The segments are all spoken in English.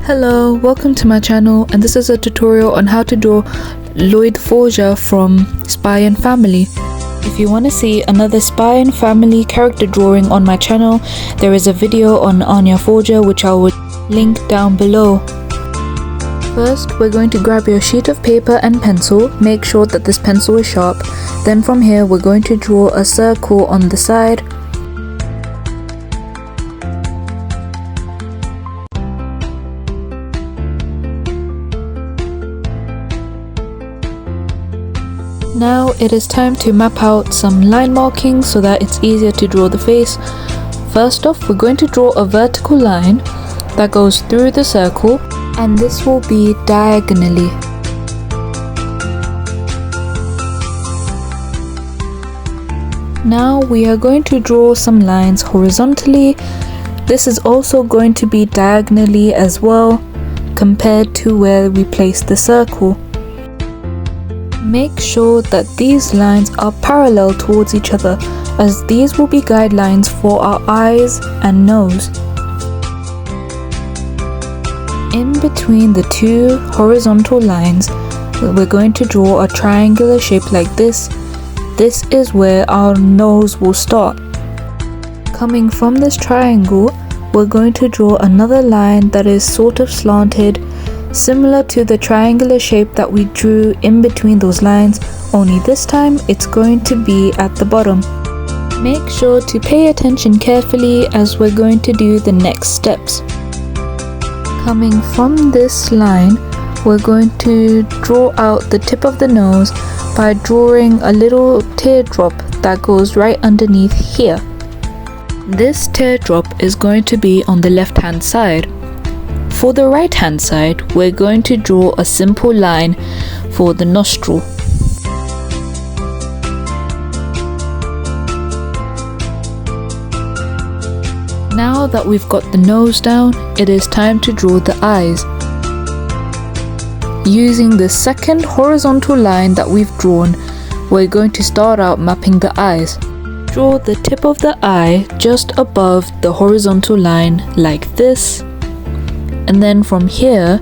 Hello, welcome to my channel, and this is a tutorial on how to draw Loid Forger from Spy and Family. If you want to see another Spy and Family character drawing on my channel, there is a video on Loid Forger which I will link down below. First, we're going to grab your sheet of paper and pencil. Make sure that this pencil is sharp. Then from here, we're going to draw a circle on the side. Now it is time to map out some line markings so that it's easier to draw the face. First off, we're going to draw a vertical line that goes through the circle, and this will be diagonally. Now we are going to draw some lines horizontally. This is also going to be diagonally as well, compared to where we placed the circle. Make sure that these lines are parallel towards each other, as these will be guidelines for our eyes and nose. In between the two horizontal lines, we're going to draw a triangular shape like this. This is where our nose will start. Coming from this triangle, we're going to draw another line that is sort of slanted, similar to the triangular shape that we drew in between those lines, only this time it's going to be at the bottom. Make sure to pay attention carefully as we're going to do the next steps. Coming from this line, we're going to draw out the tip of the nose by drawing a little teardrop that goes right underneath here. This teardrop is going to be on the left hand side. For the right hand side, we're going to draw a simple line for the nostril. Now that we've got the nose down, it is time to draw the eyes. Using the second horizontal line that we've drawn, we're going to start out mapping the eyes. Draw the tip of the eye just above the horizontal line like this. And then from here,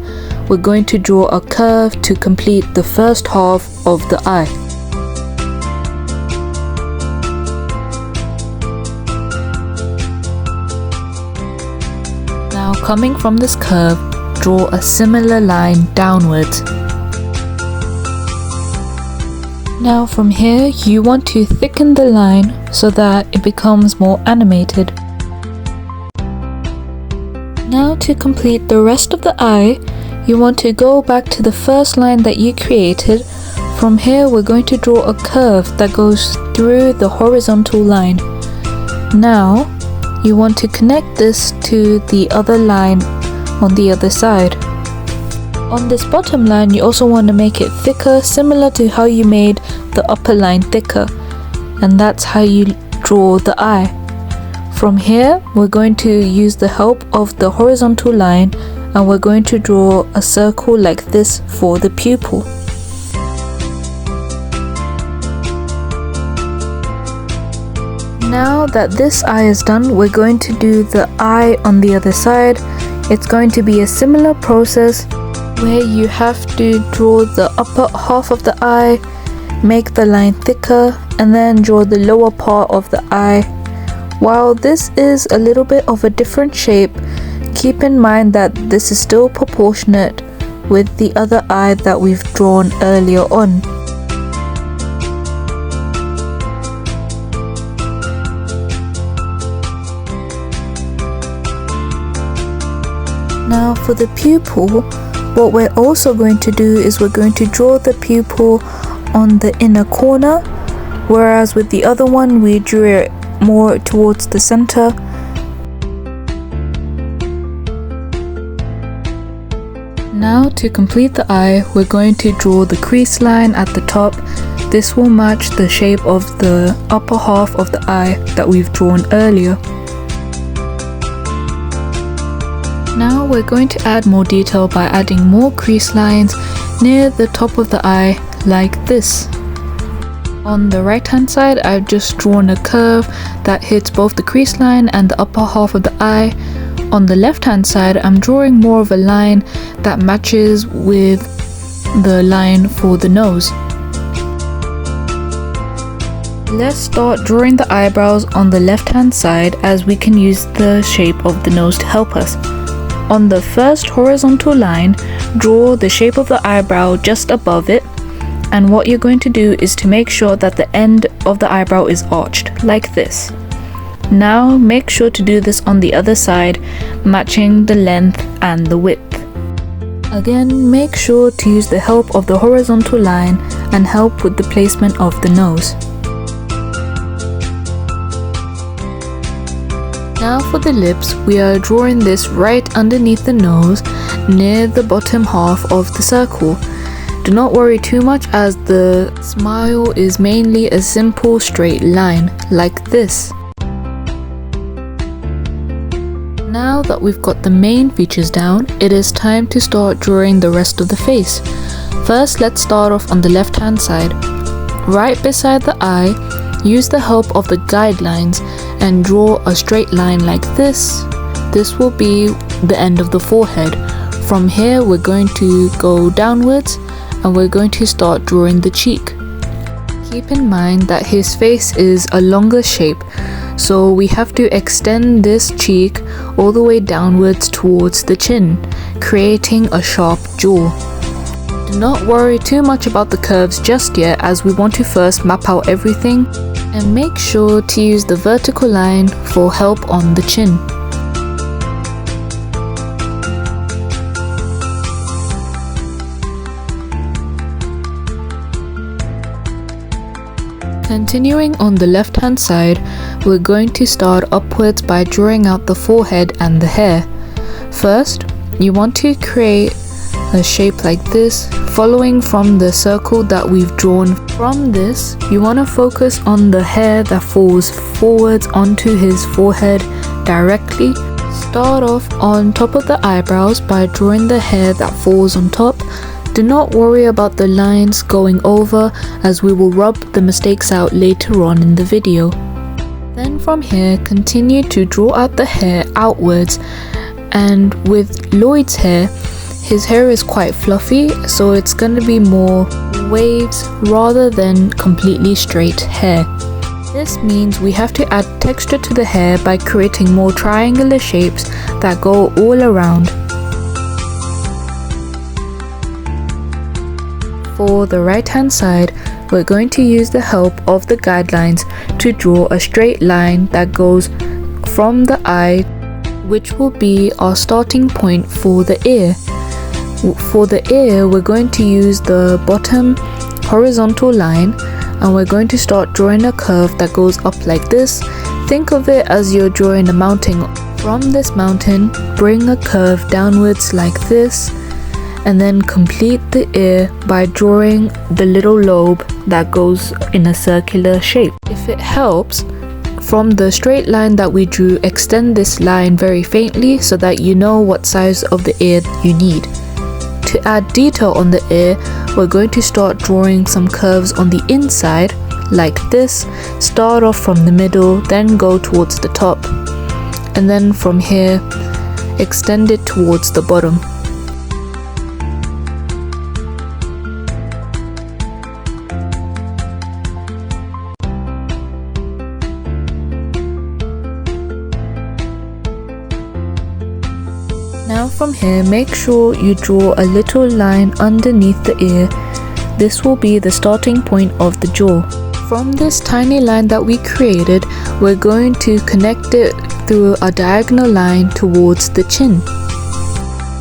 we're going to draw a curve to complete the first half of the eye. Now coming from this curve, draw a similar line downwards. Now from here, you want to thicken the line so that it becomes more animated. Now to complete the rest of the eye, you want to go back to the first line that you created. From here, we're going to draw a curve that goes through the horizontal line. Now, you want to connect this to the other line on the other side. On this bottom line, you also want to make it thicker, similar to how you made the upper line thicker. And that's how you draw the eye. From here, we're going to use the help of the horizontal line, and we're going to draw a circle like this for the pupil. Now that this eye is done, we're going to do the eye on the other side. It's going to be a similar process where you have to draw the upper half of the eye, make the line thicker, and then draw the lower part of the eye. While this is a little bit of a different shape, keep in mind that this is still proportionate with the other eye that we've drawn earlier on. Now for the pupil, what we're also going to do is we're going to draw the pupil on the inner corner, whereas with the other one we drew it more towards the center. Now to complete the eye, we're going to draw the crease line at the top. This will match the shape of the upper half of the eye that we've drawn earlier. Now we're going to add more detail by adding more crease lines near the top of the eye like this. On the right hand side, I've just drawn a curve that hits both the crease line and the upper half of the eye. On the left hand side, I'm drawing more of a line that matches with the line for the nose. Let's start drawing the eyebrows on the left hand side, as we can use the shape of the nose to help us. On the first horizontal line, draw the shape of the eyebrow just above it, and what you're going to do is to make sure that the end of the eyebrow is arched, like this. Now make sure to do this on the other side, matching the length and the width. Again, make sure to use the help of the horizontal line and help with the placement of the nose. Now for the lips, we are drawing this right underneath the nose, near the bottom half of the circle. Do not worry too much, as the smile is mainly a simple straight line, like this. Now that we've got the main features down, it is time to start drawing the rest of the face. First, let's start off on the left hand side. Right beside the eye, use the help of the guidelines and draw a straight line like this. This will be the end of the forehead. From here, we're going to go downwards and we're going to start drawing the cheek. Keep in mind that his face is a longer shape, so we have to extend this cheek all the way downwards towards the chin, creating a sharp jaw. Do not worry too much about the curves just yet, as we want to first map out everything, and make sure to use the vertical line for help on the chin. Continuing on the left hand side, we're going to start upwards by drawing out the forehead and the hair. First, you want to create a shape like this, following from the circle that we've drawn. From this, you want to focus on the hair that falls forwards onto his forehead directly. Start off on top of the eyebrows by drawing the hair that falls on top. Do not worry about the lines going over, as we will rub the mistakes out later on in the video. Then from here, continue to draw out the hair outwards, and with Loid's hair, his hair is quite fluffy, so it's going to be more waves rather than completely straight hair. This means we have to add texture to the hair by creating more triangular shapes that go all around. For the right hand side, we're going to use the help of the guidelines to draw a straight line that goes from the eye, which will be our starting point for the ear. For the ear, we're going to use the bottom horizontal line, and we're going to start drawing a curve that goes up like this. Think of it as you're drawing a mountain. From this mountain, bring a curve downwards like this, and then complete the ear by drawing the little lobe that goes in a circular shape. If it helps, from the straight line that we drew, extend this line very faintly so that you know what size of the ear you need. To add detail on the ear, we're going to start drawing some curves on the inside like this. Start off from the middle, then go towards the top, and then from here extend it towards the bottom. Now from here, make sure you draw a little line underneath the ear. This will be the starting point of the jaw. From this tiny line that we created, we're going to connect it through a diagonal line towards the chin.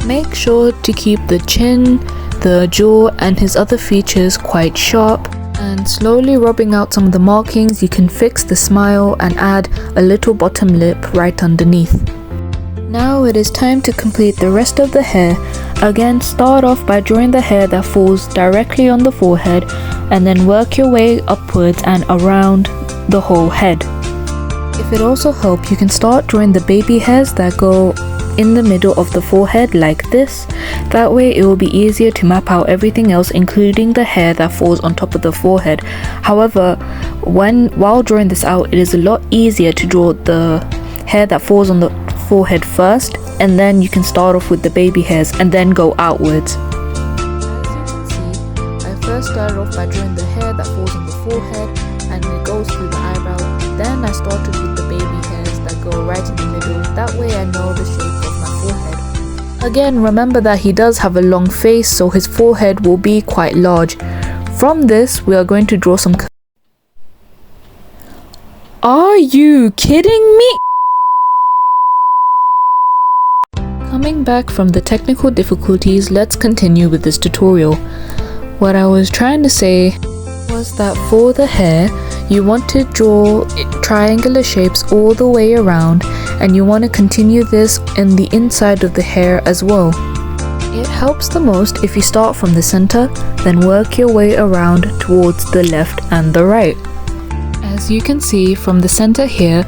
Make sure to keep the chin, the jaw and his other features quite sharp, and slowly rubbing out some of the markings, you can fix the smile and add a little bottom lip right underneath. Now it is time to complete the rest of the hair. Again, start off by drawing the hair that falls directly on the forehead, and then work your way upwards and around the whole head. If it also helps, you can start drawing the baby hairs that go in the middle of the forehead like this. That way it will be easier to map out everything else, including the hair that falls on top of the forehead. However, while drawing this out, it is a lot easier to draw the hair that falls on the forehead first, and then you can start off with the baby hairs and then go outwards. As you can see, I first started off by drawing the hair that falls on the forehead and it goes through the eyebrow. Then I started with the baby hairs that go right in the middle. That way I know the shape of my forehead. Again, remember that he does have a long face, so his forehead will be quite large. From this, we are going to draw some. Are you kidding me? Coming back from the technical difficulties, let's continue with this tutorial. What I was trying to say was that for the hair, you want to draw triangular shapes all the way around, and you want to continue this in the inside of the hair as well. It helps the most if you start from the center, then work your way around towards the left and the right. As you can see from the center here,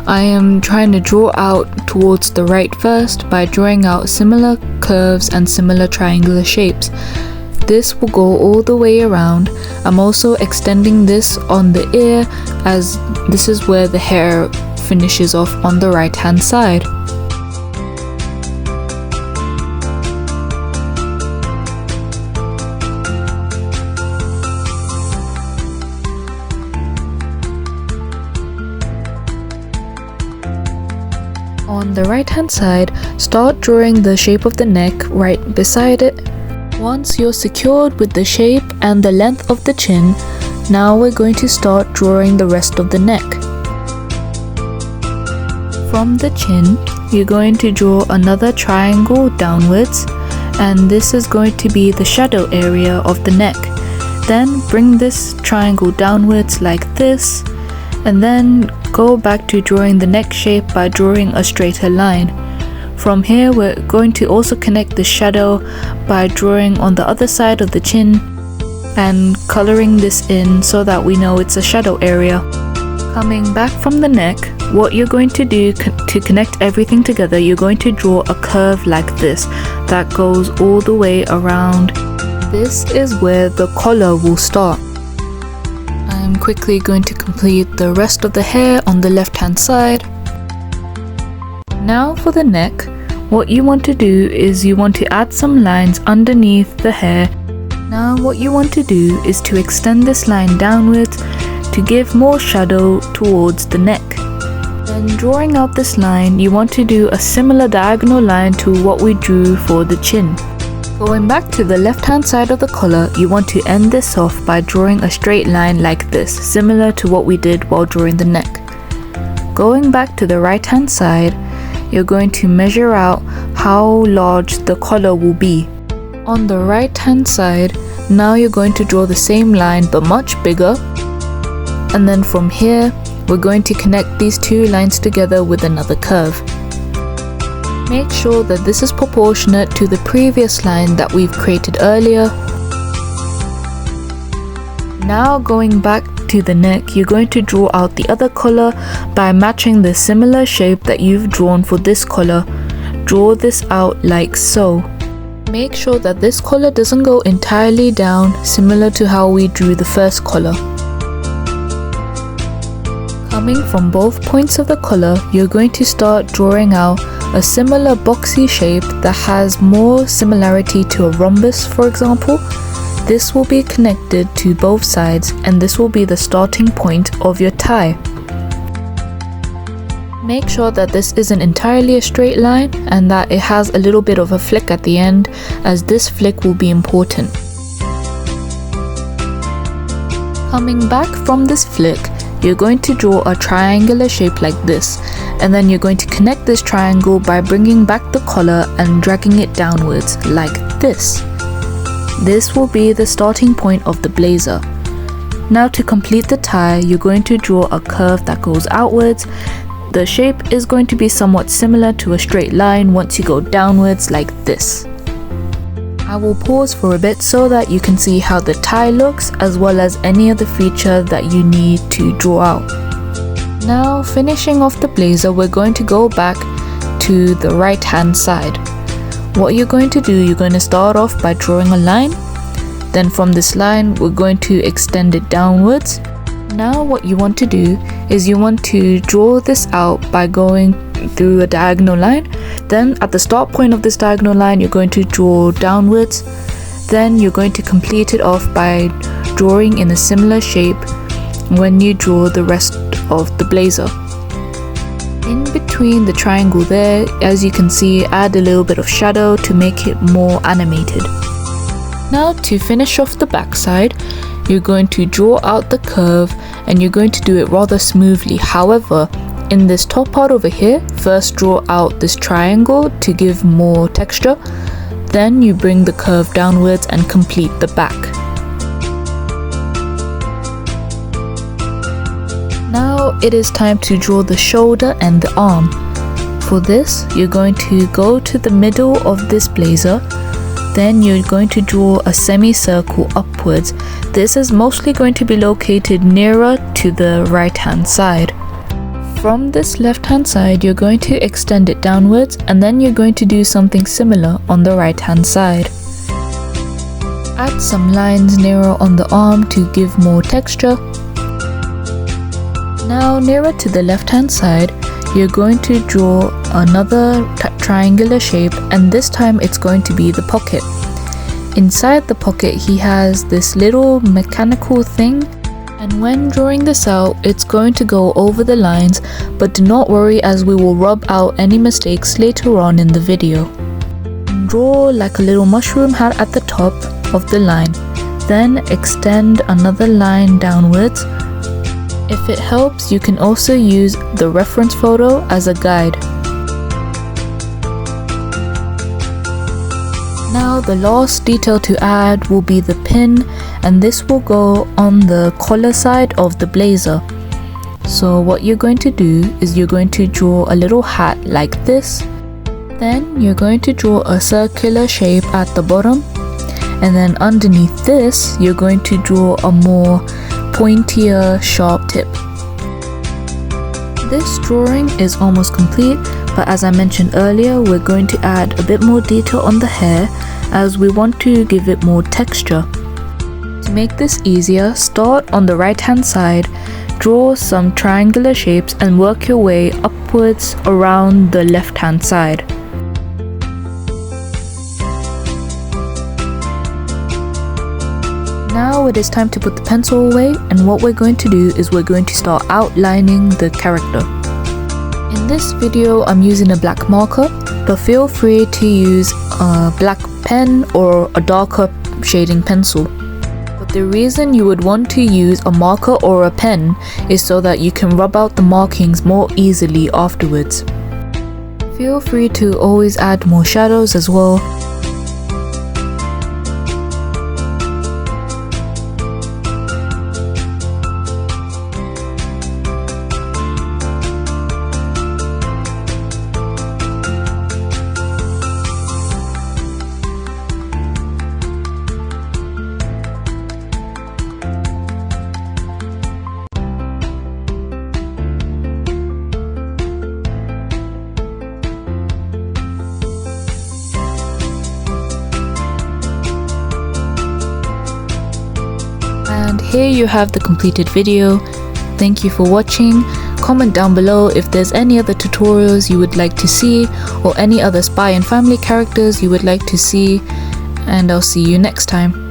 I am trying to draw out towards the right first by drawing out similar curves and similar triangular shapes. This will go all the way around. I'm also extending this on the ear, as this is where the hair finishes off on the right hand side. On the right hand side, start drawing the shape of the neck right beside it. Once you're secured with the shape and the length of the chin, now we're going to start drawing the rest of the neck. From the chin, you're going to draw another triangle downwards, and this is going to be the shadow area of the neck. Then bring this triangle downwards like this, and then go back to drawing the neck shape by drawing a straighter line. From here, we're going to also connect the shadow by drawing on the other side of the chin and coloring this in so that we know it's a shadow area. Coming back from the neck, what you're going to do to connect everything together, you're going to draw a curve like this that goes all the way around. This is where the collar will start. I'm quickly going to complete the rest of the hair on the left hand side. Now for the neck, what you want to do is you want to add some lines underneath the hair. Now what you want to do is to extend this line downwards to give more shadow towards the neck. Then drawing out this line, you want to do a similar diagonal line to what we drew for the chin. Going back to the left hand side of the collar, you want to end this off by drawing a straight line like this, similar to what we did while drawing the neck. Going back to the right hand side, you're going to measure out how large the collar will be. On the right hand side, now you're going to draw the same line but much bigger. And then from here, we're going to connect these two lines together with another curve. Make sure that this is proportionate to the previous line that we've created earlier. Now going back to the neck, you're going to draw out the other collar by matching the similar shape that you've drawn for this collar. Draw this out like so. Make sure that this collar doesn't go entirely down, similar to how we drew the first collar. Coming from both points of the collar, you're going to start drawing out a similar boxy shape that has more similarity to a rhombus, for example. This will be connected to both sides, and this will be the starting point of your tie. Make sure that this isn't entirely a straight line and that it has a little bit of a flick at the end, as this flick will be important. Coming back from this flick, you're going to draw a triangular shape like this, and then you're going to connect this triangle by bringing back the collar and dragging it downwards like this. This will be the starting point of the blazer. Now to complete the tie, you're going to draw a curve that goes outwards. The shape is going to be somewhat similar to a straight line once you go downwards like this. I will pause for a bit so that you can see how the tie looks, as well as any other feature that you need to draw out. Now finishing off the blazer, we're going to go back to the right hand side. What you're going to do, you're going to start off by drawing a line. Then from this line, we're going to extend it downwards. Now what you want to do is you want to draw this out by going through a diagonal line. Then at the start point of this diagonal line, you're going to draw downwards. Then you're going to complete it off by drawing in a similar shape when you draw the rest of the blazer. In between the triangle there, as you can see, add a little bit of shadow to make it more animated. Now to finish off the back side, you're going to draw out the curve and you're going to do it rather smoothly. However, in this top part over here, first draw out this triangle to give more texture. Then you bring the curve downwards and complete the back. Now it is time to draw the shoulder and the arm. For this, you're going to go to the middle of this blazer. Then you're going to draw a semicircle upwards. This is mostly going to be located nearer to the right hand side. From this left hand side, you're going to extend it downwards, and then you're going to do something similar on the right hand side. Add some lines nearer on the arm to give more texture. Now nearer to the left hand side, you're going to draw another triangular shape, and this time it's going to be the pocket. Inside the pocket, he has this little mechanical thing, and when drawing this out, it's going to go over the lines, but do not worry as we will rub out any mistakes later on in the video. Draw like a little mushroom hat at the top of the line, then extend another line downwards. If it helps, you can also use the reference photo as a guide. Now the last detail to add will be the pin, and this will go on the collar side of the blazer. So what you're going to do is you're going to draw a little hat like this. Then you're going to draw a circular shape at the bottom, and then underneath this you're going to draw a more pointier sharp tip. This drawing is almost complete, but as I mentioned earlier, we're going to add a bit more detail on the hair as we want to give it more texture. To make this easier, start on the right hand side, draw some triangular shapes and work your way upwards around the left hand side. Now it is time to put the pencil away, and what we're going to do is we're going to start outlining the character. In this video I'm using a black marker, but feel free to use a black pen or a darker shading pencil. But the reason you would want to use a marker or a pen is so that you can rub out the markings more easily afterwards. Feel free to always add more shadows as well. And here you have the completed video. Thank you for watching. Comment down below if there's any other tutorials you would like to see, or any other spy and family characters you would like to see, and I'll see you next time.